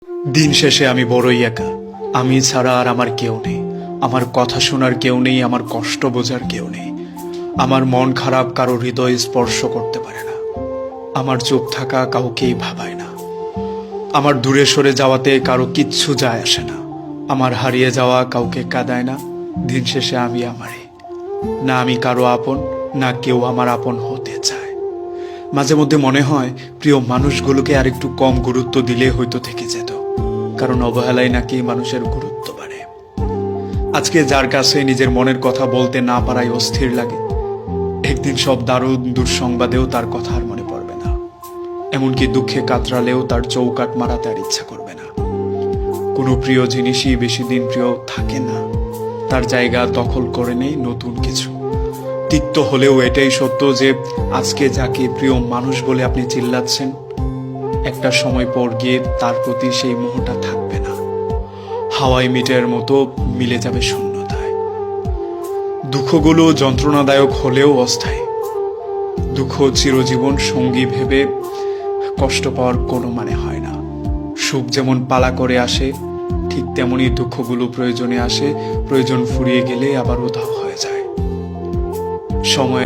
দিন শেষে আমি বড়ই একা। আমি ছাড়া আর আমার কেউ নেই। আমার কথা শোনার কেউ নেই, আমার কষ্ট বোঝার কেউ নেই। আমার মন খারাপ কারো হৃদয় স্পর্শ করতে পারে না। আমার চুপ থাকা কাউকেই ভাবায় না। আমার দূরে সরে যাওয়াতে কারো কিচ্ছু যায় আসে না। আমার হারিয়ে যাওয়া কাউকে কাঁদায় না। দিন শেষে আমি আমারই। না আমি কারো আপন, না কেউ আমার আপন হতে চায়। মাঝে মধ্যে মনে হয় প্রিয় মানুষগুলোকে আর একটু কম গুরুত্ব দিলে হয়তো থেকে যেত, কারণ অবহেলায় নাকি মানুষের গুরুত্ব বাড়ে। আজকে যার কাছে নিজের মনের কথা বলতে না পারায় অস্থির লাগে, একদিন সব দারুণ দুঃসংবাদেও তার কথা আর মনে পড়বে না। এমনকি দুঃখে কাতরালেও তার চৌকাট মারাতে আর ইচ্ছা করবে না। কোনো প্রিয় জিনিসই বেশি দিন প্রিয় থাকে না, তার জায়গা দখল করে নেই নতুন কিছু। তিক্ত হলেও এটাই সত্য যে আজকে যাকে প্রিয় মানুষ বলে আপনি চিল্লাচ্ছেন, একটা সময় পর গিয়ে তার প্রতি সেই মোহটা থাকবে না। হাওয়াই মিটের মতো মিলে যাবে শূন্যতায়। দুঃখগুলো যন্ত্রণাদায়ক হলেও অস্থায়ী। দুঃখ চিরজীবন সঙ্গী ভেবে কষ্ট পাওয়ার কোনো মানে হয় না। সুখ যেমন পালা করে আসে, ঠিক তেমনি দুঃখগুলো প্রয়োজনে আসে, প্রয়োজন ফুরিয়ে গেলে আবার উধাও হয়ে যায়। সময়